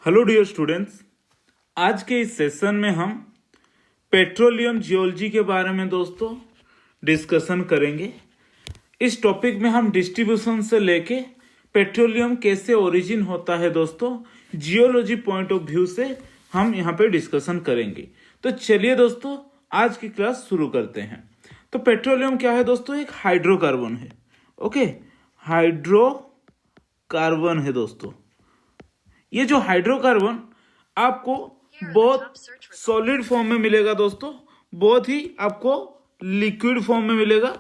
Hello dear students, आज के इस सेशन में हम पेट्रोलियम जियोलॉजी के बारे में दोस्तों डिस्कशन करेंगे। इस टॉपिक में हम डिस्ट्रीब्यूशन से लेके पेट्रोलियम कैसे ओरिजिन होता है दोस्तों जियोलॉजी पॉइंट ऑफ व्यू से हम यहाँ पे डिस्कशन करेंगे। तो चलिए दोस्तों आज की क्लास शुरू करते हैं। तो पेट्रोलियम क्या है दोस्तों? एक हाइड्रोकार्बन है। ओके, हाइड्रोकार्बन है दोस्तों। ये जो हाइड्रोकार्बन आपको बहुत सॉलिड फॉर्म में मिलेगा दोस्तों, बहुत ही आपको लिक्विड फॉर्म में मिलेगा,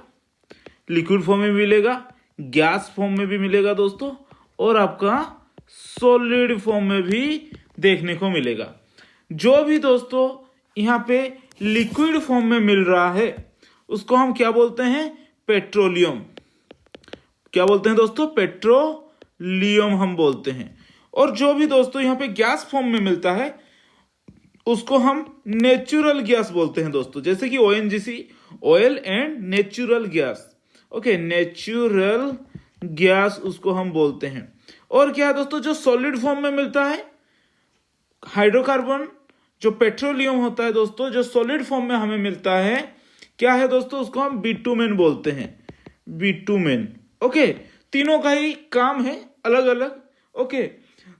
लिक्विड फॉर्म में मिलेगा, गैस फॉर्म में भी मिलेगा दोस्तों, और आपका सॉलिड फॉर्म में भी देखने को मिलेगा। जो भी दोस्तों यहाँ पे लिक्विड फॉर्म में मिल रहा है उसको हम क्या बोलते हैं? पेट्रोलियम। क्या बोलते हैं दोस्तों? पेट्रोलियम हम बोलते हैं। और जो भी दोस्तों यहाँ पे गैस फॉर्म में मिलता है उसको हम नेचुरल गैस बोलते हैं दोस्तों, जैसे कि ONGC, oil and natural gas. Okay, natural gas उसको हम बोलते हैं। और क्या है दोस्तों, जो सॉलिड फॉर्म में मिलता है हाइड्रोकार्बन, जो पेट्रोलियम होता है दोस्तों, जो सॉलिड फॉर्म में हमें मिलता है, क्या है दोस्तों? उसको हम बिटुमेन बोलते हैं, बिटुमेन। ओके, तीनों का ही काम है अलग अलग। ओके,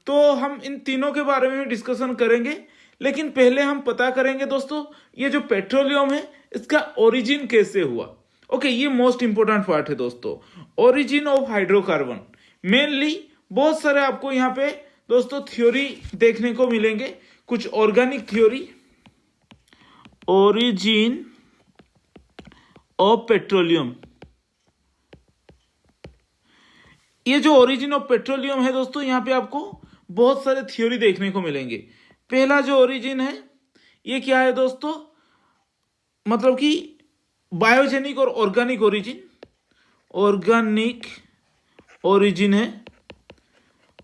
तो हम इन तीनों के बारे में डिस्कशन करेंगे, लेकिन पहले हम पता करेंगे दोस्तों ये जो पेट्रोलियम है इसका ओरिजिन कैसे हुआ। ओके, ये मोस्ट इंपोर्टेंट पार्ट है दोस्तों, ओरिजिन ऑफ हाइड्रोकार्बन। मेनली बहुत सारे आपको यहाँ पे दोस्तों थ्योरी देखने को मिलेंगे, कुछ organic theory, origin of petroleum. ये जो ओरिजिन ऑफ पेट्रोलियम है दोस्तों, यहाँ पे आपको बहुत सारे थ्योरी देखने को मिलेंगे। पहला जो ओरिजिन है ये क्या है दोस्तों? मतलब कि बायोजेनिक और ऑर्गेनिक ओरिजिन, ऑर्गेनिक ओरिजिन है।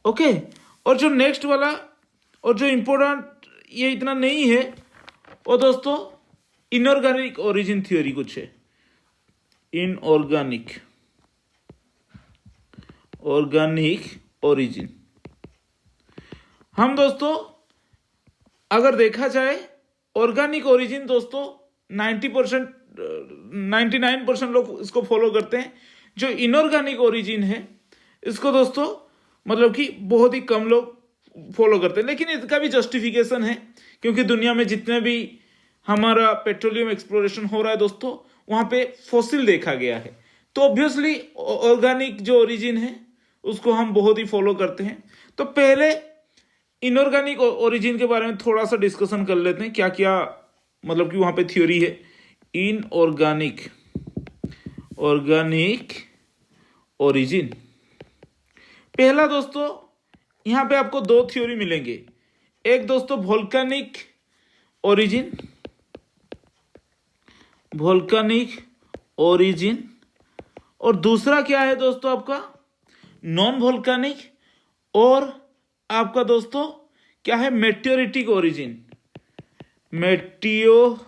ओके, और जो नेक्स्ट वाला और जो इंपॉर्टेंट ये इतना नहीं है वो दोस्तों इनऑर्गेनिक ओरिजिन थ्योरी कुछ है, इनऑर्गेनिक ऑर्गेनिक ओरिजिन। हम दोस्तों अगर देखा जाए ऑर्गेनिक ओरिजिन दोस्तों 99% लोग इसको फॉलो करते हैं। जो इनऑर्गेनिक ओरिजिन है इसको दोस्तों मतलब कि बहुत ही कम लोग फॉलो करते हैं, लेकिन इसका भी जस्टिफिकेशन है, क्योंकि दुनिया में जितने भी हमारा पेट्रोलियम एक्सप्लोरेशन हो रहा है दोस्तों वहां पे फॉसिल देखा गया है, तो ऑब्वियसली ऑर्गेनिक जो ओरिजिन है उसको हम बहुत ही फॉलो करते हैं। तो पहले इनऑर्गेनिक ओरिजिन के बारे में थोड़ा सा डिस्कशन कर लेते हैं, क्या क्या मतलब कि वहां पे थ्योरी है। इनऑर्गेनिक ऑर्गेनिक ओरिजिन, पहला दोस्तों यहां पे आपको दो थ्योरी मिलेंगे। एक दोस्तों वोल्केनिक ओरिजिन, वोल्केनिक ओरिजिन, और दूसरा क्या है दोस्तों आपका नॉन वोल्केनिक, और आपका दोस्तों क्या है मेटेओरिटिक ओरिजिन, मेटेओरिक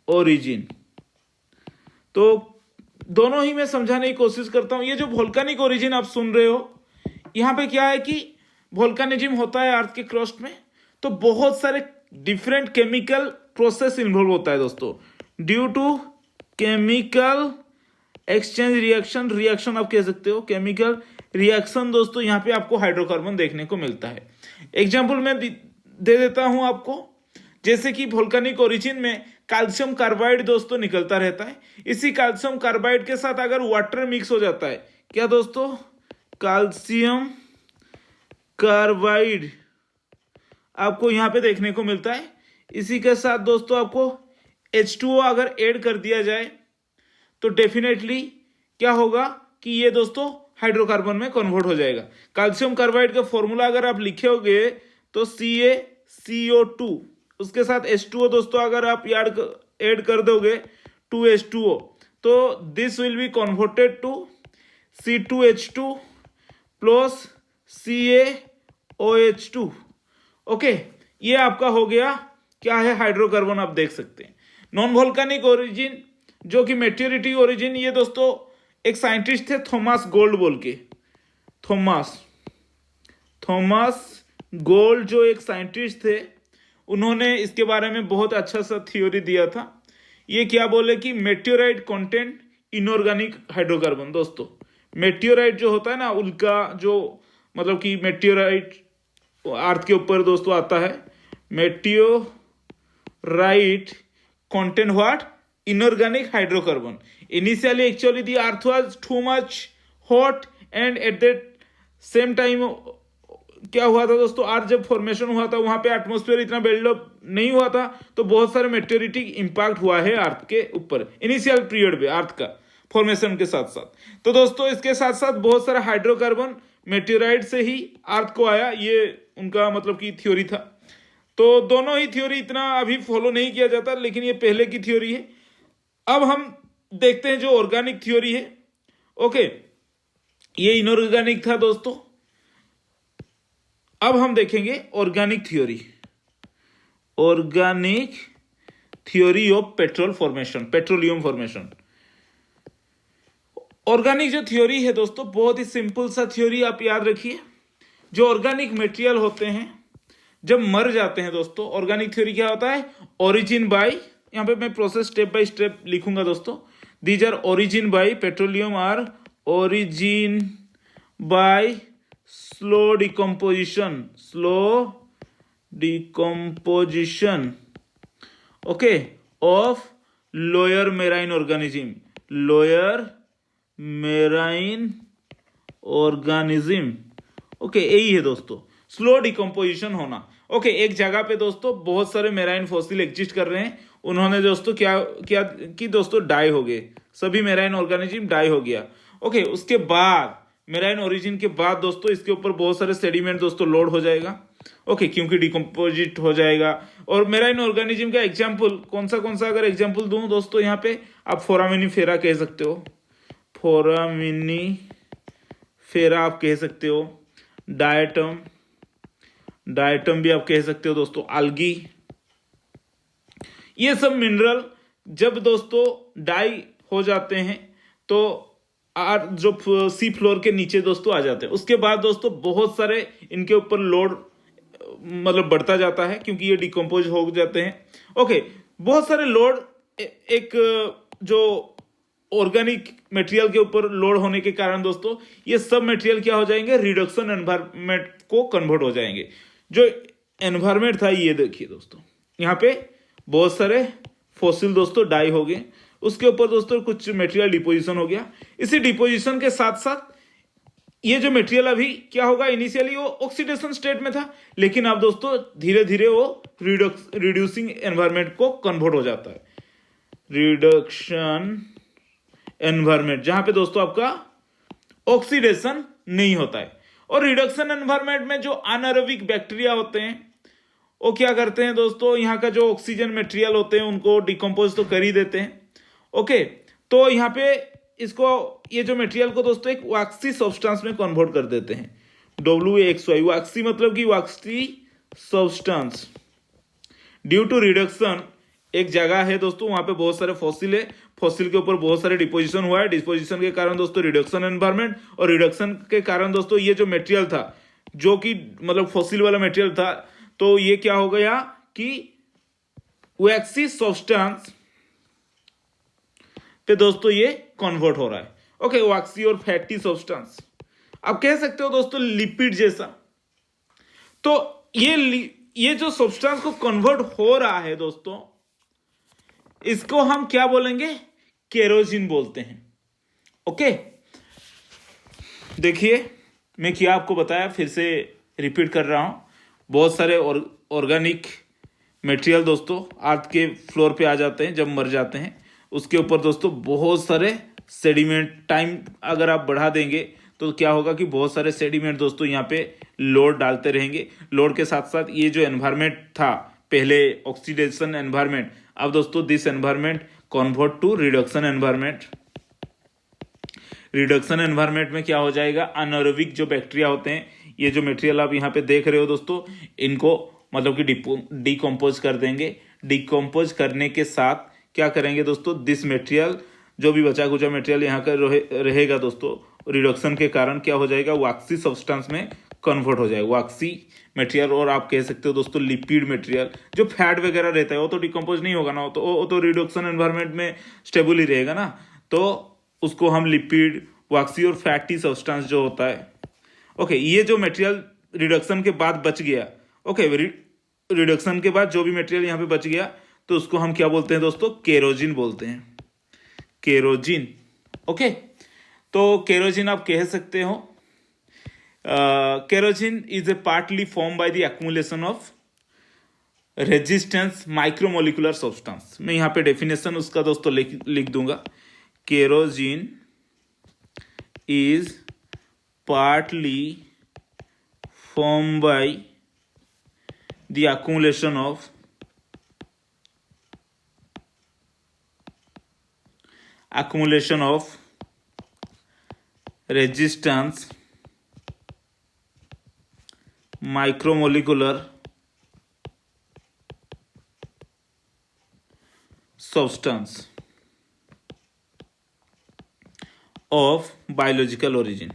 ओरिजिन। तो दोनों ही मैं समझाने की कोशिश करता हूं। ये जो वोल्केनिक ओरिजिन आप सुन रहे हो, यहां पे क्या है कि वोल्केनिज्म होता है अर्थ के क्रस्ट में, तो बहुत सारे डिफरेंट केमिकल प्रोसेस इन्वॉल्व होता है दोस्तों। Due to chemical exchange reaction आप कह सकते हो, केमिकल रिएक्शन दोस्तों यहाँ पे आपको हाइड्रोकार्बन देखने को मिलता है। एग्जाम्पल मैं दे देता हूं आपको, जैसे कि वोल्केनिक ओरिजिन में कैल्शियम कार्बाइड दोस्तों निकलता रहता है। इसी कैल्शियम कार्बाइड के साथ अगर वाटर मिक्स हो जाता है, क्या दोस्तों कैल्शियम कार्बाइड आपको यहाँ पे देखने को मिलता है। इसी के साथ दोस्तों आपको H2O अगर ऐड कर दिया जाए तो डेफिनेटली क्या होगा कि ये दोस्तों हाइड्रोकार्बन में कन्वर्ट हो जाएगा। कैल्शियम कार्बाइड का फॉर्मूला अगर आप लिखोगे तो CaCO2, उसके साथ H2O दोस्तों अगर आप ऐड कर दोगे 2H2O, तो this will be converted to C2H2 plus CaOH2। Okay, ये आपका हो गया क्या है हाइड्रोकार्बन, आप देख सकते हैं। नॉन वोल्केनिक ओरिजिन जो कि मेटेओरिटिक ओरिजिन, ये दोस्तों एक साइंटिस्ट थे थॉमस गोल्ड बोल के, थॉमस थॉमस गोल्ड जो एक साइंटिस्ट थे, उन्होंने इसके बारे में बहुत अच्छा सा थ्योरी दिया था। ये क्या बोले कि मेटेओराइट कंटेंट इनऑर्गेनिक हाइड्रोकार्बन। दोस्तों मेटेओराइट जो होता है ना, उनका जो मतलब कि मेटेओराइट अर्थ के ऊपर दोस्तों आता है। Meteorite contain what? Inorganic hydrocarbon. Initially actually the earth was too much hot and at that same time क्या हुआ था दोस्तों, अर्थ जब फॉर्मेशन हुआ था वहां पे एटमॉस्फेयर इतना बिल्डअप नहीं हुआ था, तो बहुत सारे मेटेरिटिक इंपैक्ट हुआ है अर्थ के ऊपर इनिशियल पीरियड में अर्थ का फॉर्मेशन के साथ साथ। तो दोस्तों इसके साथ साथ बहुत सारा हाइड्रोकार्बन मेटेराइट से ही अर्थ को आया, ये उनका मतलब की थ्योरी था। तो दोनों ही थ्योरी इतना अभी फॉलो नहीं किया जाता, लेकिन ये पहले की थ्योरी है। अब हम देखते हैं जो ऑर्गेनिक थ्योरी है। ओके, ये इनऑर्गेनिक था दोस्तों। अब हम देखेंगे organic theory, organic theory of petrol formation, petroleum formation. Organic जो थ्योरी है दोस्तों, बहुत ही सिंपल सा थ्योरी, आप याद रखिए। जो ऑर्गेनिक मटेरियल होते हैं जब मर जाते हैं दोस्तों, ऑर्गेनिक थ्योरी क्या होता है? ओरिजिन बाय, यहां पे मैं प्रोसेस स्टेप बाय स्टेप लिखूंगा दोस्तों। These are origin by, petroleum are origin by slow decomposition, slow decomposition, okay, of lower marine organism, lower marine organism. Okay, यही है दोस्तों स्लो डिकम्पोजिशन होना। ओके, एक जगह पे दोस्तों बहुत सारे मेराइन फॉसिल एग्जिस्ट कर रहे हैं, उन्होंने दोस्तों क्या किया कि दोस्तों डाई हो गए, सभी मेराइन ऑर्गेनिज्म डाई हो गया। ओके, उसके बाद मेराइन ओरिजिन के बाद दोस्तों इसके ऊपर बहुत सारे सेडिमेंट दोस्तों लोड हो जाएगा। ओके, क्योंकि डिकम्पोजिट हो जाएगा। और मेराइन ऑर्गेनिज्म का एग्जाम्पल कौन सा अगर एग्जाम्पल दूं दोस्तों, यहाँ पे आप फोरामिनीफेरा कह सकते हो, फोरामिनीफेरा आप कह सकते हो, डायटम भी आप कह सकते हो दोस्तों, algae, ये सब मिनरल जब दोस्तों डाई हो जाते हैं तो जो सी फ्लोर के नीचे दोस्तों आ जाते हैं। उसके बाद दोस्तों बहुत सारे इनके ऊपर लोड मतलब बढ़ता जाता है, क्योंकि ये डिकम्पोज हो जाते हैं। ओके, बहुत सारे लोड एक जो ऑर्गेनिक मटेरियल के ऊपर लोड होने के कारण दोस्तों ये सब मटेरियल क्या हो जाएंगे? रिडक्शन एनवायरमेंट को कन्वर्ट हो जाएंगे। जो एनवायरमेंट था, ये देखिए दोस्तों, यहाँ पे बहुत सारे फॉसिल दोस्तों डाई हो गए, उसके ऊपर दोस्तों कुछ मटेरियल डिपोजिशन हो गया। इसी डिपोजिशन के साथ साथ ये जो मटेरियल अभी क्या होगा, इनिशियली वो ऑक्सीडेशन स्टेट में था, लेकिन अब दोस्तों धीरे धीरे वो रिड्यूसिंग एनवायरमेंट को कन्वर्ट हो जाता है। रिडक्शन एनवायरमेंट, जहां पे दोस्तों आपका ऑक्सीडेशन नहीं होता है। और रिडक्शन एनवायरमेंट में जो अनारोबिक बैक्टीरिया होते हैं वो क्या करते हैं दोस्तों, यहाँ का जो ऑक्सीजन मटेरियल होते हैं उनको डिकम्पोज तो कर ही देते हैं। ओके, तो यहाँ पे इसको ये जो मटेरियल को दोस्तों एक वैक्सी सब्सटेंस में कन्वर्ट कर देते हैं। WXY, वैक्सी मतलब कि waxy substance. Due to reduction, एक जगह है दोस्तों वहां पे बहुत सारे फॉसिल है, फॉसिल के ऊपर बहुत सारे डिपोजिशन हुआ है, डिपोजिशन के कारण दोस्तों रिडक्शन एनवायरमेंट, और रिडक्शन के कारण दोस्तों ये जो मटेरियल था जो कि मतलब फॉसिल वाला मटेरियल था, तो ये क्या हो गया कि वैक्सी सब्सटेंस पे दोस्तों ये कन्वर्ट हो रहा है। ओके, वैक्सी और फैटी सब्सटेंस आप कह सकते हो दोस्तों लिपिड जैसा। तो ये जो सब्सटेंस को कन्वर्ट हो रहा है दोस्तों, इसको हम क्या बोलेंगे? केरोसिन बोलते हैं। ओके, देखिए मैं क्या आपको बताया, फिर से रिपीट कर रहा हूं। बहुत सारे ऑर्गेनिक मटेरियल दोस्तों अर्थ के फ्लोर पे आ जाते हैं जब मर जाते हैं, उसके ऊपर दोस्तों बहुत सारे सेडिमेंट, टाइम अगर आप बढ़ा देंगे तो क्या होगा कि बहुत सारे सेडिमेंट दोस्तों यहाँ पे लोड डालते रहेंगे। लोड के साथ साथ ये जो एनवायरमेंट था पहले ऑक्सीडेशन एनवायरमेंट, अब दोस्तों this environment convert to reduction environment. Reduction environment में क्या हो जाएगा? अनारोबिक जो बैक्टीरिया होते हैं, ये जो मटेरियल आप यहाँ पे देख रहे हो दोस्तों, इनको मतलब कि डिकम्पोज कर देंगे। डिकम्पोज करने के साथ क्या करेंगे दोस्तों, दिस मटेरियल, जो भी बचा कुचा मटेरियल यहाँ का रहेगा दोस्तों, रिडक्शन के कारण क्या हो जाएगा, वैक्सी सब्सटेंस में कन्वर्ट हो जाएगा, वैक्सी मटेरियल। और आप कह सकते हो दोस्तों लिपिड मटेरियल, जो फैट वगैरह रहता है वो तो डिकम्पोज नहीं होगा ना, वो तो रिडक्शन एनवायरनमेंट में स्टेबल ही रहेगा ना, तो उसको हम लिपिड, वैक्सी और फैटी सब्सटेंस जो होता है। ओके, ये जो मटेरियल रिडक्शन के बाद बच गया, ओके, रिडक्शन के बाद जो भी मटेरियल यहाँ पे बच गया तो उसको हम क्या बोलते हैं दोस्तों, केरोजिन बोलते हैं, केरोजिन। ओके, तो केरोजिन आप कह सकते हो, kerogen is a partly form by the accumulation of resistance micromolecular substance. मैं यहाँ पे डेफिनेशन उसका दोस्तों लिख दूंगा, kerogen is partly formed by the accumulation of resistance micromolecular substance of biological origin,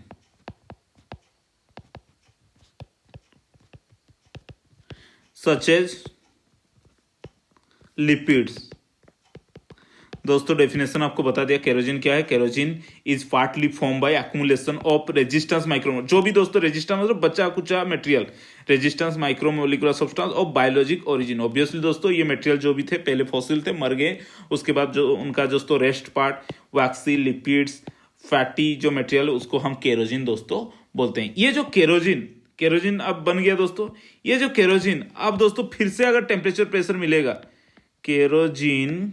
such as lipids। दोस्तों डेफिनेशन आपको बता दिया, केरोजिन क्या है, kerogen is partly form by accumulation of resistance micro, जो भी दोस्तों रेजिस्टेंस मतलब बचा कुचा material, resistance micromolecular substance of biologic origin. Obviously दोस्तों ये मटेरियल जो भी थे पहले फॉसिल थे, मर गए, उसके बाद जो उनका दोस्तों रेस्ट पार्ट, वैक्सी, लिपिड्स, फैटी जो मटेरियल, उसको हम केरोजिन दोस्तों बोलते हैं। ये जो केरोजिन अब बन गया दोस्तों, ये जो केरोजिन अब दोस्तों फिर से अगर टेम्परेचर प्रेशर मिलेगा, केरोजिन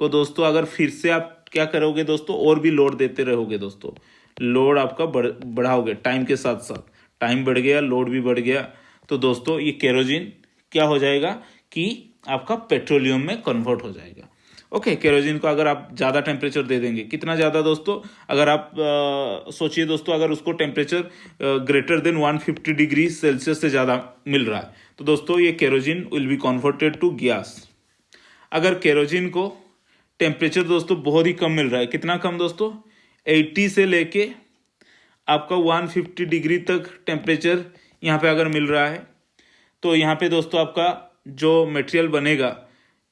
को दोस्तों अगर फिर से आप क्या करोगे दोस्तों, और भी लोड देते रहोगे दोस्तों, लोड आपका बढ़ाओगे टाइम के साथ साथ, टाइम बढ़ गया, लोड भी बढ़ गया, तो दोस्तों ये केरोजिन क्या हो जाएगा कि आपका पेट्रोलियम में कन्वर्ट हो जाएगा। ओके, केरोजिन को अगर आप ज़्यादा टेम्परेचर दे देंगे, कितना ज़्यादा दोस्तों, अगर आप सोचिए दोस्तों, अगर उसको temperature greater than 150 degree Celsius से ज़्यादा मिल रहा है तो दोस्तों ये kerogen will be converted to gas. अगर केरोजिन को टेम्परेचर दोस्तों बहुत ही कम मिल रहा है, कितना कम दोस्तों, 80 से लेके आपका 150 डिग्री तक टेम्परेचर यहाँ पे अगर मिल रहा है, तो यहाँ पे दोस्तों आपका जो मटेरियल बनेगा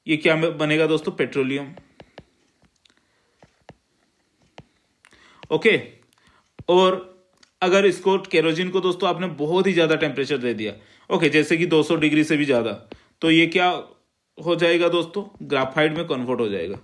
ये क्या बनेगा दोस्तों, पेट्रोलियम। ओके, और अगर इसको केरोजिन को दोस्तों आपने बहुत ही ज़्यादा टेम्परेचर दे दिया, ओके, जैसे कि 200 डिग्री से भी ज़्यादा, तो ये क्या हो जाएगा दोस्तों, ग्राफाइट में कन्वर्ट हो जाएगा।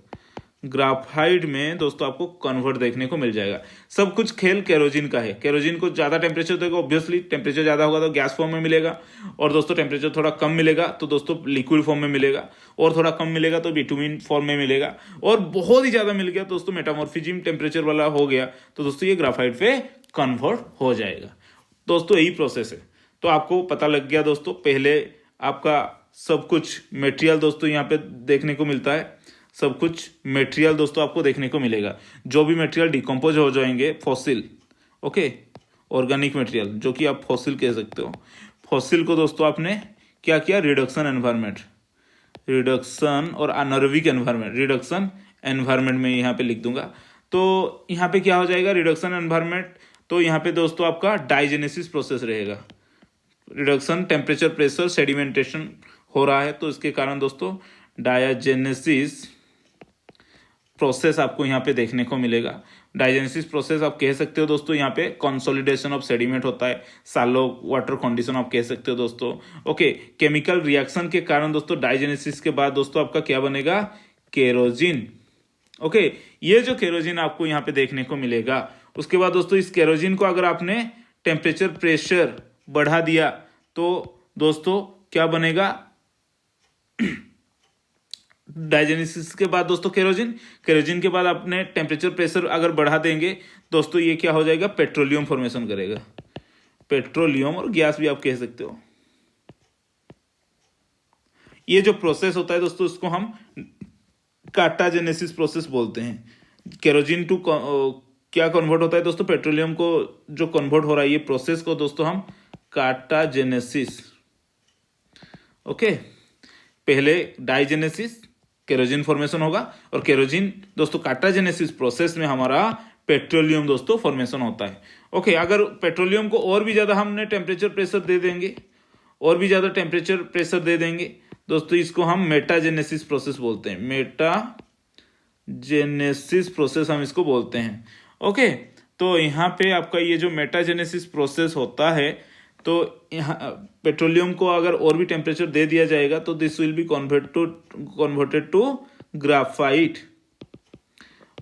ग्राफाइट में दोस्तों आपको कन्वर्ट देखने को मिल जाएगा। सब कुछ खेल केरोजिन का है। केरोजिन को ज़्यादा टेम्परेचर देगा, ऑब्वियसली टेम्परेचर ज़्यादा होगा तो गैस फॉर्म में मिलेगा, और दोस्तों टेम्परेचर थोड़ा कम मिलेगा तो दोस्तों लिक्विड फॉर्म में मिलेगा, और थोड़ा कम मिलेगा तो बिटुमिन फॉर्म में मिलेगा, और बहुत ही ज़्यादा मिल गया दोस्तों मेटामॉर्फिज्म टेम्परेचर वाला हो गया तो दोस्तों ये ग्राफाइट पे कन्वर्ट हो जाएगा। दोस्तों यही प्रोसेस है। तो आपको पता लग गया दोस्तों, पहले आपका सब कुछ मटेरियल दोस्तों यहाँ पे देखने को मिलता है, सब कुछ मटेरियल दोस्तों आपको देखने को मिलेगा। जो भी मटेरियल डिकम्पोज हो जाएंगे फॉसिल, ओके, ऑर्गेनिक मटेरियल जो कि आप फॉसिल कह सकते हो, फॉसिल को दोस्तों आपने क्या किया, रिडक्शन एनवायरनमेंट, रिडक्शन और अनर्विक एनवायरनमेंट, रिडक्शन एनवायरनमेंट में यहाँ पे लिख दूंगा। तो यहाँ पे क्या हो जाएगा, रिडक्शन एनवायरनमेंट, तो यहाँ पे दोस्तों आपका डाइजेनेसिस प्रोसेस रहेगा। रिडक्शन, टेम्परेचर, प्रेशर, सेडिमेंटेशन हो रहा है तो इसके कारण दोस्तों डायजेनेसिस प्रोसेस आपको यहाँ पे देखने को मिलेगा। डाइजेनेसिस प्रोसेस आप कह सकते हो दोस्तों, यहाँ पे कंसोलिडेशन ऑफ सेडिमेंट होता है, सालो वाटर कंडीशन आप कह सकते हो दोस्तों। ओके, केमिकल रिएक्शन के कारण दोस्तों डाइजेनेसिस के बाद दोस्तों आपका क्या बनेगा, केरोजिन। ओके, ये जो केरोजिन आपको यहाँ पे देखने को मिलेगा, उसके बाद दोस्तों इस केरोजिन को अगर आपने टेम्परेचर प्रेशर बढ़ा दिया तो दोस्तों क्या बनेगा, डाइजेनेसिस के बाद दोस्तों केरोजिन के बाद आपने टेम्परेचर प्रेशर अगर बढ़ा देंगे दोस्तों ये क्या हो जाएगा, पेट्रोलियम फॉर्मेशन करेगा। पेट्रोलियम और गैस भी आप कह सकते हो। ये जो प्रोसेस होता है दोस्तों इसको हम काटाजेनेसिस प्रोसेस बोलते हैं। केरोजिन टू क्या कन्वर्ट होता है दोस्तों, पेट्रोलियम को जो कन्वर्ट हो रहा है ये प्रोसेस को दोस्तों हम काटाजेनेसिस, ओके, पहले डाइजेनेसिस केरोजिन फॉर्मेशन होगा और केरोजिन दोस्तों काटाजेनेसिस प्रोसेस में हमारा पेट्रोलियम दोस्तों फॉर्मेशन होता है। ओके, अगर पेट्रोलियम को और भी ज़्यादा हमने टेम्परेचर प्रेशर दे देंगे, और भी ज़्यादा टेम्परेचर प्रेशर दे देंगे दोस्तों, इसको हम मेटाजेनेसिस प्रोसेस बोलते हैं। मेटाजेनेसिस प्रोसेस हम इसको बोलते हैं। ओके, तो यहाँ पे आपका ये जो मेटाजेनेसिस प्रोसेस होता है, तो यहाँ पेट्रोलियम को अगर और भी टेम्परेचर दे दिया जाएगा तो this will be converted to graphite.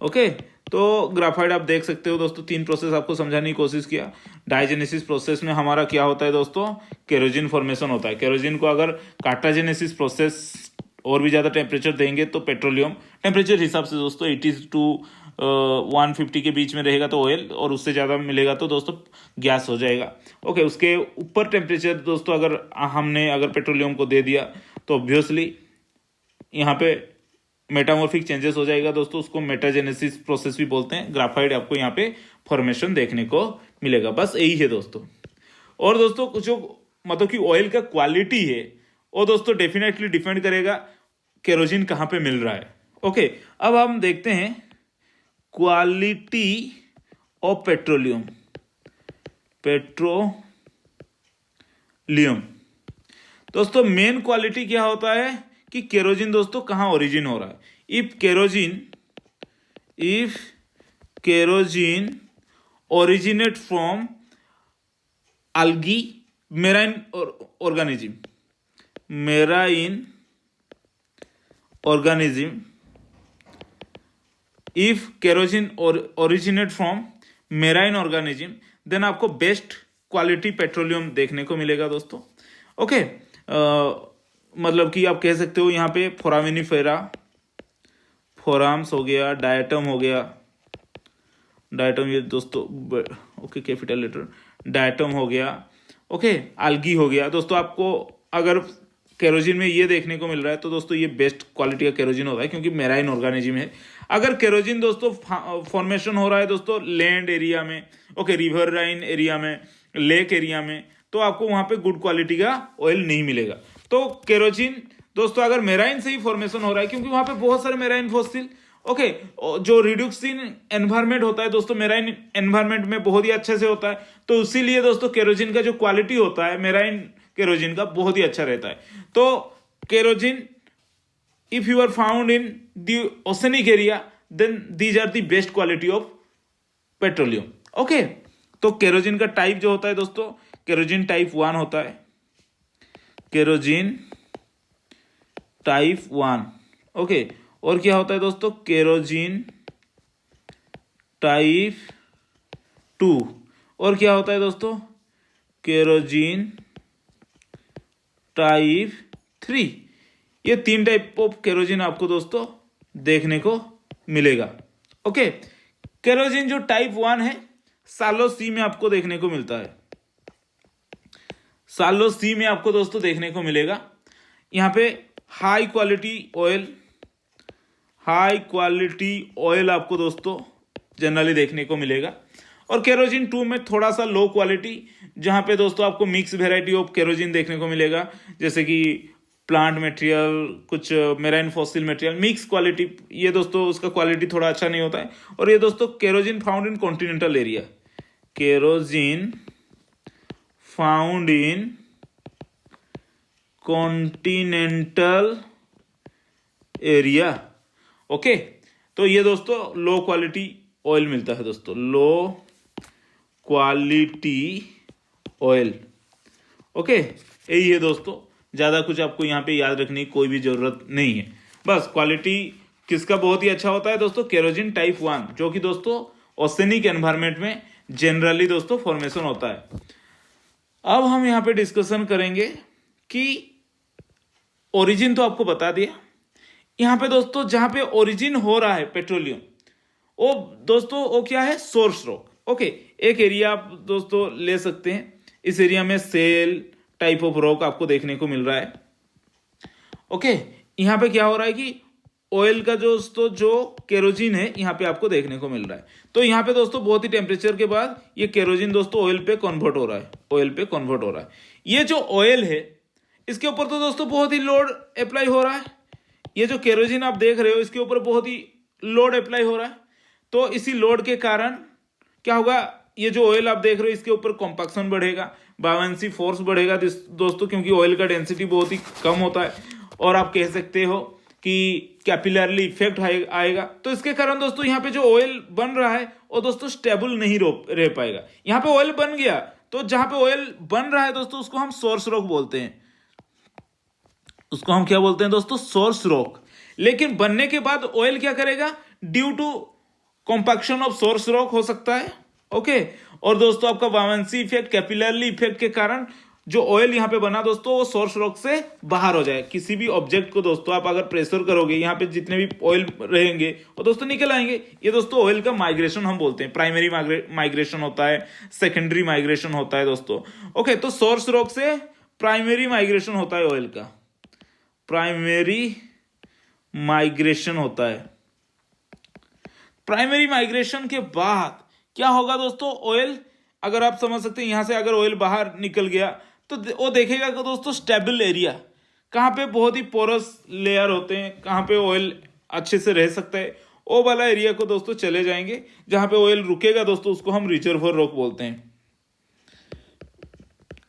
Okay, तो ग्राफाइट आप देख सकते हो दोस्तों, 3 प्रोसेस आपको समझाने की कोशिश किया। डाइजेनेसिस प्रोसेस में हमारा क्या होता है दोस्तों, केरोजिन फॉर्मेशन होता है। केरोजिन को अगर काटाजेनेसिस प्रोसेस और भी ज़्यादा टेम्परेचर देंगे तो पेट्रोलियम, टेम्परेचर हिसाब से दोस्तों 80 टू 150 के बीच में रहेगा तो ऑयल, और उससे ज़्यादा मिलेगा तो दोस्तों गैस हो जाएगा। ओके, उसके ऊपर टेम्परेचर दोस्तों अगर हमने पेट्रोलियम को दे दिया तो ऑब्वियसली यहाँ पे मेटामॉर्फिक चेंजेस हो जाएगा दोस्तों, उसको मेटाजेनेसिस प्रोसेस भी बोलते हैं। ग्राफाइट आपको यहाँ पे फॉर्मेशन देखने को मिलेगा। बस यही है दोस्तों। और दोस्तों कुछ जो मतलब कि ऑयल का क्वालिटी है वो दोस्तों डेफिनेटली डिपेंड करेगा केरोजिन कहाँ पे मिल रहा है। ओके, अब हम देखते हैं क्वालिटी ऑफ पेट्रोलियम। दोस्तों मेन क्वालिटी क्या होता है कि केरोजिन दोस्तों कहाँ ओरिजिन हो रहा है। If kerogen originate from algae, marine organism, if kerosene originate from marine organism, then आपको बेस्ट क्वालिटी पेट्रोलियम देखने को मिलेगा दोस्तों। ओके, मतलब कि आप कह सकते हो यहाँ पे फोरामिनिफेरा, फोराम्स हो गया, डायटम हो गया, डायटम ये दोस्तों ओके कैपिटल लेटर, डायटम हो गया, ओके, algae हो गया दोस्तों। आपको अगर केरोजिन में ये देखने को मिल रहा है तो दोस्तों ये बेस्ट क्वालिटी का केरोजिन होता है क्योंकि मेराइन ऑर्गेनिज्म है। अगर केरोजिन दोस्तों फॉर्मेशन हो रहा है दोस्तों लैंड एरिया में, ओके, रिवर राइन एरिया में, लेक एरिया में, तो आपको वहां पे गुड क्वालिटी का ऑयल नहीं मिलेगा। तो केरोजिन दोस्तों अगर मेराइन से ही फॉर्मेशन हो रहा है, क्योंकि वहां पे बहुत सारे मेराइन फॉसिल, ओके, जो रिड्यूसिंग एनवायरमेंट होता है दोस्तों मेराइन एनवायरमेंट में बहुत ही अच्छे से होता है, तो इसीलिए दोस्तों केरोजिन का जो क्वालिटी होता है मेराइन केरोजिन का बहुत ही अच्छा रहता है। तो kerogen if you are found in the oceanic area then these are the best quality of petroleum. Okay, तो केरोजिन का टाइप जो होता है दोस्तों, केरोजिन टाइप 1 होता है, केरोजिन टाइप 1। ओके, और क्या होता है दोस्तों, केरोजिन टाइप 2, और क्या होता है दोस्तों, केरोजिन टाइप 3। ये 3 टाइप ऑफ केरोजिन आपको दोस्तों देखने को मिलेगा। ओके, केरोजिन जो टाइप 1 है सालो सी में आपको देखने को मिलता है, सालो सी में आपको दोस्तों देखने को मिलेगा। यहाँ पे हाई क्वालिटी ऑयल आपको दोस्तों जनरली देखने को मिलेगा। और केरोजिन 2 में थोड़ा सा लो क्वालिटी, जहां पे दोस्तों आपको मिक्स वेराइटी ऑफ केरोजिन देखने को मिलेगा, जैसे कि प्लांट मटेरियल, कुछ marine fossil material, mix quality. ये दोस्तों उसका क्वालिटी थोड़ा अच्छा नहीं होता है। और ये दोस्तों kerogen found in continental area, kerogen found in continental area. Okay, तो ये दोस्तों लो क्वालिटी ऑयल मिलता है दोस्तों, लो क्वालिटी ऑयल। ओके, यही है दोस्तों, ज्यादा कुछ आपको यहाँ पे याद रखने की कोई भी जरूरत नहीं है। बस क्वालिटी किसका बहुत ही अच्छा होता है दोस्तों, केरोजिन टाइप 1, जो कि दोस्तों ओशनिक एनवायरनमेंट में जनरली दोस्तों फॉर्मेशन होता है। अब हम यहाँ पे डिस्कशन करेंगे कि ओरिजिन तो आपको बता दिया। यहाँ पे दोस्तों जहां पे ओरिजिन हो रहा है पेट्रोलियम, वो दोस्तों वो क्या है, सोर्स रॉक। ओके, एक एरिया आप दोस्तों ले सकते हैं, इस एरिया में सेल टाइप ऑफ रॉक आपको देखने को मिल रहा है। ओके, यहाँ पे क्या हो रहा है कि ऑयल का दोस्तों जो केरोजिन है यहाँ पे आपको देखने को मिल रहा है। तो यहाँ पे दोस्तों बहुत ही टेम्परेचर के बाद ये केरोजिन दोस्तों ऑयल पे कन्वर्ट हो रहा है, ये जो ऑयल है इसके ऊपर तो दोस्तों बहुत ही लोड अप्लाई हो रहा है। ये जो केरोजिन आप देख रहे हो इसके ऊपर बहुत ही लोड अप्लाई हो रहा है। तो इसी लोड के कारण क्या होगा, ये जो ऑयल आप देख रहे हो इसके ऊपर कॉम्पैक्शन बढ़ेगा, बायोएंसी फोर्स बढ़ेगा दोस्तों, क्योंकि ऑयल का डेंसिटी बहुत ही कम होता है, और आप कह सकते हो कि कैपिलरली इफेक्ट आएगा। तो इसके कारण दोस्तों यहाँ पे जो ऑयल बन रहा है वो दोस्तों स्टेबल नहीं रह पाएगा। यहाँ पे ऑयल बन गया तो जहां पे ऑयल बन रहा है दोस्तों उसको हम सोर्स रॉक बोलते हैं, उसको हम क्या बोलते हैं दोस्तों, सोर्स रॉक। लेकिन बनने के बाद ऑयल क्या करेगा, due to compaction of source rock हो सकता है, ओके। और दोस्तों आपका बायोएंसी इफेक्ट, कैपिलरली इफेक्ट के कारण जो ऑयल यहां पे बना दोस्तों वो सोर्स रॉक से बाहर हो जाए। किसी भी ऑब्जेक्ट को दोस्तों आप अगर प्रेशर करोगे, यहाँ पे जितने भी ऑयल रहेंगे वो दोस्तों निकल आएंगे। ये दोस्तों ऑयल का माइग्रेशन हम बोलते हैं, प्राइमरी माइग्रेशन होता है, सेकेंडरी माइग्रेशन होता है दोस्तों, ओके। तो सोर्स रॉक से प्राइमरी माइग्रेशन होता है ऑयल का, प्राइमरी माइग्रेशन होता है। प्राइमरी माइग्रेशन के बाद क्या होगा दोस्तों, ऑयल, अगर आप समझ सकते हैं यहां से अगर ऑयल बाहर निकल गया तो वो देखेगा कि दोस्तों स्टेबल एरिया कहां पे, बहुत ही पोरस लेयर होते हैं, कहां पे ऑयल अच्छे से रह सकता है, वो वाला एरिया को दोस्तों चले जाएंगे। जहां पे ऑयल रुकेगा दोस्तों उसको हम रिजर्वोयर रॉक बोलते हैं,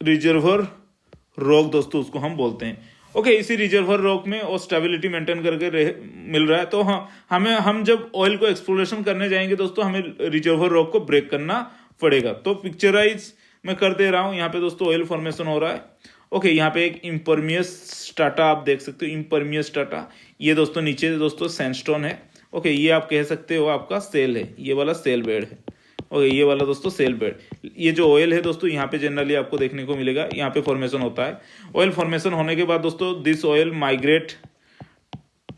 रिजर्वोयर रॉक दोस्तों उसको हम बोलते हैं, ओके। इसी रिजर्वोयर रॉक में वो स्टेबिलिटी मेंटेन करके मिल रहा है। तो हम जब ऑयल को एक्सप्लोरेशन करने जाएंगे दोस्तों हमें रिजर्वोयर रॉक को ब्रेक करना पड़ेगा। तो पिक्चराइज मैं कर दे रहा हूं, यहाँ पे दोस्तों ऑयल फॉर्मेशन हो रहा है, ओके। यहाँ पे एक इम्परमियस स्ट्राटा आप देख सकते हो, इम्परमियस स्ट्राटा, ये दोस्तों नीचे दोस्तों सैंडस्टोन है, ओके। ये आप कह सकते हो आपका सेल है, ये वाला सेल बेड है, ओके। ये वाला दोस्तों सेल बेड। ये जो ऑयल है दोस्तों यहाँ पे जनरली आपको देखने को मिलेगा, यहाँ पे फॉर्मेशन होता है। ऑयल फॉर्मेशन होने के बाद दोस्तों this oil migrate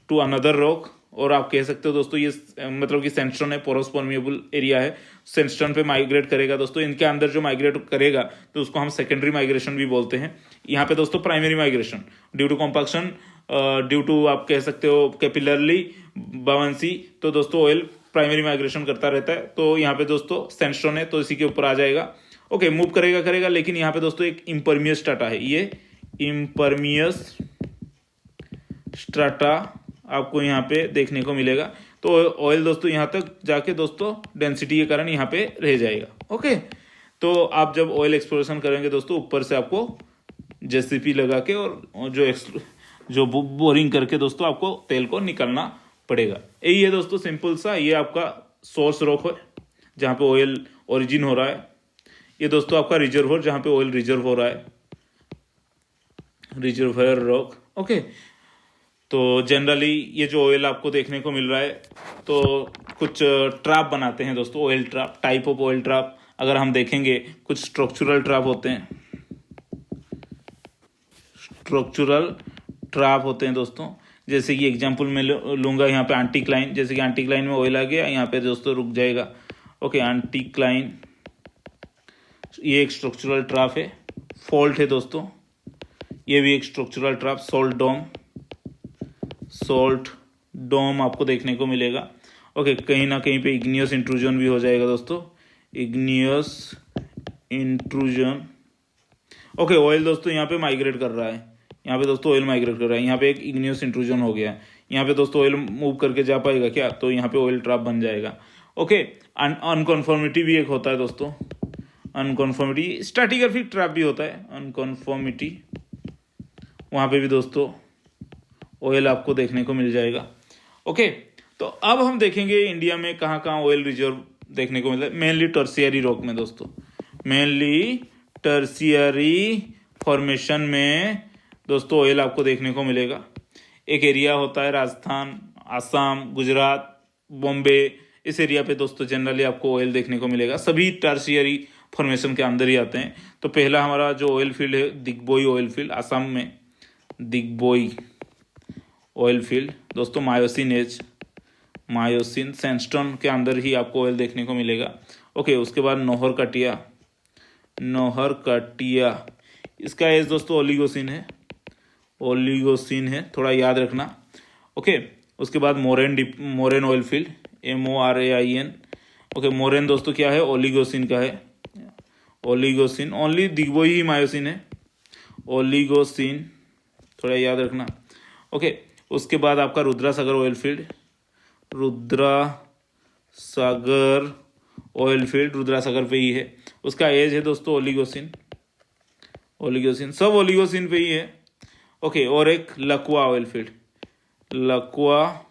to another rock, और आप कह सकते हो दोस्तों ये मतलब कि सैंडस्टोन है, पोरस परमिएबल एरिया है, सैंडस्टोन पे माइग्रेट करेगा दोस्तों। इनके अंदर जो माइग्रेट करेगा तो उसको हम सेकेंडरी माइग्रेशन भी बोलते हैं। यहाँ पे दोस्तों primary migration due to compaction, due to आप कह सकते हो कैपिलरली बायोएंसी, तो दोस्तों ऑयल प्राइमरी माइग्रेशन करता रहता है। तो यहाँ पे दोस्तों सैंडस्टोन है तो इसी के ऊपर आ जाएगा, ओके। मूव करेगा, लेकिन यहाँ पे दोस्तों एक इम्परमियस स्ट्राटा है, ये इम्परमियस स्ट्राटा आपको यहाँ पे देखने को मिलेगा। तो ऑयल दोस्तों यहाँ तक जाके दोस्तों डेंसिटी के कारण यहाँ पे रह जाएगा, ओके। तो आप जब ऑयल एक्सप्लोरेशन करेंगे दोस्तों ऊपर से आपको जेसीपी लगा के और जो बोरिंग करके दोस्तों आपको तेल को निकालना पड़ेगा। यही है दोस्तों सिंपल सा, ये आपका सोर्स रॉक है जहाँ पे ऑयल ओरिजिन हो रहा है। ये दोस्तों आपका रिजर्वोयर जहाँ पे ऑयल रिजर्व हो रहा है, रिजर्वोयर रॉक, ओके। तो जनरली ये जो ऑयल आपको देखने को मिल रहा है तो कुछ ट्रैप बनाते हैं दोस्तों, oil trap, type of oil trap अगर हम देखेंगे, कुछ स्ट्रक्चरल ट्रैप होते हैं, स्ट्रक्चरल ट्रैप होते हैं दोस्तों। जैसे कि एग्जांपल मैं लूंगा यहाँ पे एंटीक्लाइन, जैसे कि एंटीक्लाइन में ऑयल आ गया, यहाँ पे दोस्तों रुक जाएगा, ओके। एंटीक्लाइन ये एक स्ट्रक्चरल ट्रैप है। फॉल्ट है दोस्तों, ये भी एक स्ट्रक्चरल ट्रैप। सॉल्ट डोम आपको देखने को मिलेगा, ओके। कहीं ना कहीं पे इग्नियस इंट्रूजन भी हो जाएगा दोस्तों, इग्नियस इंट्रूजन, ओके। ऑयल दोस्तों यहाँ पे माइग्रेट कर रहा है, यहाँ पे दोस्तों ऑयल माइग्रेट कर रहा है, यहाँ पे एक इग्नियस इंट्रूजन हो गया है, यहाँ पे दोस्तों ऑयल मूव करके जा पाएगा क्या, तो यहाँ पे ऑयल ट्रैप बन जाएगा, ओके। अनकॉन्फॉर्मिटी भी एक होता है दोस्तों, अनकॉन्फॉर्मिटी स्ट्रैटिग्राफिक ट्रैप भी होता है, अनकॉन्फॉर्मिटी, वहाँ पे भी दोस्तों ऑयल आपको देखने को मिल जाएगा, ओके। तो अब हम देखेंगे इंडिया में कहाँ कहाँ ऑयल रिजर्व देखने को मिलता है। मेनली टर्शियरी रॉक में दोस्तों, मेनली टर्शियरी फॉर्मेशन में दोस्तों ऑयल आपको देखने को मिलेगा। एक एरिया होता है राजस्थान, आसाम, गुजरात, बॉम्बे, इस एरिया पे दोस्तों जनरली आपको ऑयल देखने को मिलेगा। सभी टर्शियरी फॉर्मेशन के अंदर ही आते हैं। तो पहला हमारा जो ऑयल फील्ड है दिग्बोई ऑयल फील्ड, आसाम में दिग्बोई ऑयल फील्ड दोस्तों, मायोसिन एज, मायोसिन सैंडस्टोन के अंदर ही आपको ऑयल देखने को मिलेगा, ओके। उसके बाद नौहर कटिया, इसका एज दोस्तों ओलिगोसिन है, थोड़ा याद रखना, ओके। उसके बाद Moran oil field, MORAIN, okay. Moran दोस्तों क्या है, ओलिगोसिन का है, ओलिगोसिन, ओनली दिग्बोई ही मायोसिन है, ओलिगोसिन, थोड़ा याद रखना, ओके। उसके बाद आपका Rudra Sagar oil field, Rudra Sagar oil field Rudrasagar पे ही है। उसका एज है दोस्तों ओलिगोसिन, ओलिगोसिन सब ओलिगोसिन पे ही है। ओके, और एक Lakwa oil field, Lakwa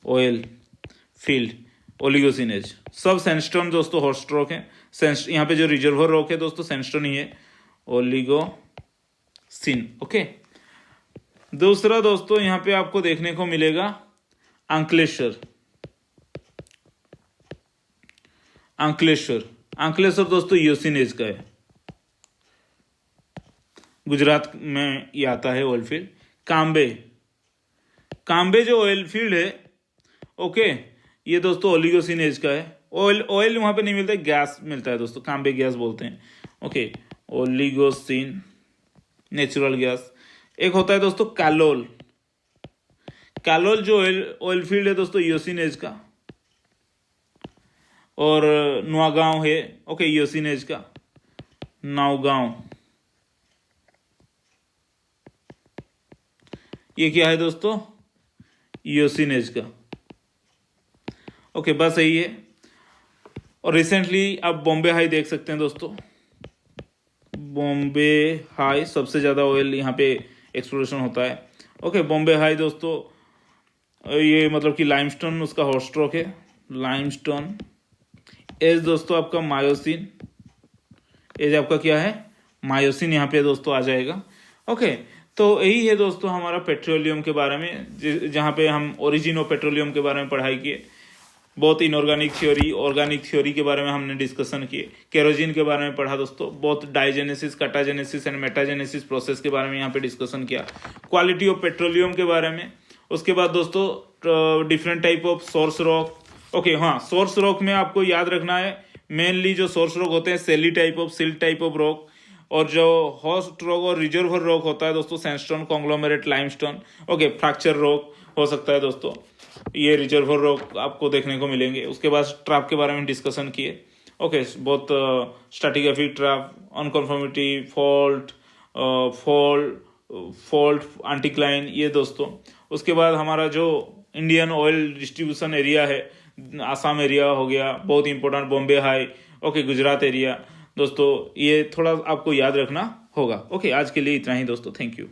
oil field Oligocene age, सब सैंडस्टोन दोस्तों हॉट स्ट्रोक है। यहाँ पे जो रिजर्वर रॉक है दोस्तों सैंडस्टोन ही है, ओलिगोसिन। ओके, दूसरा दोस्तों यहाँ पे आपको देखने को मिलेगा अंकलेश्वर, अंकलेश्वर, अंकलेश्वर दोस्तों ईओसिन एज का है, गुजरात में ये आता है ऑयल फील्ड। काम्बे, काम्बे जो ऑयल फील्ड है, ओके, ये दोस्तों ओलिगोसिन एज का है। ऑयल वहां पे नहीं मिलता है, गैस मिलता है दोस्तों, काम्बे गैस बोलते हैं। Okay, Oligocene natural gas. एक होता है दोस्तों कालोल, कालोल जो ऑयल फील्ड है दोस्तों ईओसिन एज का। और नौगांव है, ओके, ईओसिन एज का, नौगांव, ये क्या है दोस्तों, ईओसिन एज का। ओके, बस यही है। और रिसेंटली आप बॉम्बे हाई देख सकते हैं दोस्तों, बॉम्बे हाई सबसे ज़्यादा ऑयल यहाँ पे एक्सप्लोरेशन होता है। ओके, बॉम्बे हाई दोस्तों ये मतलब कि लाइमस्टोन उसका हॉट स्ट्रोक है, लाइमस्टोन एज दोस्तों आपका मायोसिन एज, आपका क्या है, मायोसिन यहाँ पे दोस्तों आ जाएगा। ओके, तो यही है दोस्तों हमारा पेट्रोलियम के बारे में, जहाँ पे हम ओरिजिन ऑफ पेट्रोलियम के बारे में पढ़ाई किए। बहुत इनऑर्गेनिक थ्योरी, ऑर्गेनिक थ्योरी के बारे में हमने डिस्कशन किए, केरोजिन के बारे में पढ़ा दोस्तों, बहुत डाइजेनेसिस, कटाजेनेसिस एंड मेटाजेनेसिस प्रोसेस के बारे में यहाँ पे डिस्कशन किया, क्वालिटी ऑफ पेट्रोलियम के बारे में। उसके बाद दोस्तों different type of source rock. Okay, हाँ, सोर्स रॉक में आपको याद रखना है मेनली जो सोर्स रॉक होते हैं सेली type of, silt type of rock, और जो होस्ट रॉक और रिजर्वर रॉक होता है दोस्तों sandstone, conglomerate, limestone. Okay, fracture rock हो सकता है दोस्तों, ये रिजर्वर रॉक आपको देखने को मिलेंगे। उसके बाद ट्रैप के बारे में डिस्कशन किए। ओके, बहुत stratigraphic trap, unconformity, fault, fault, anticline, ये दोस्तों। उसके बाद हमारा जो इंडियन ऑयल डिस्ट्रीब्यूशन एरिया है, आसाम एरिया हो गया, बहुत important, Bombay high, okay, Gujarat area दोस्तों, ये थोड़ा आपको याद रखना होगा। ओके, आज के लिए इतना ही दोस्तों, थैंक यू।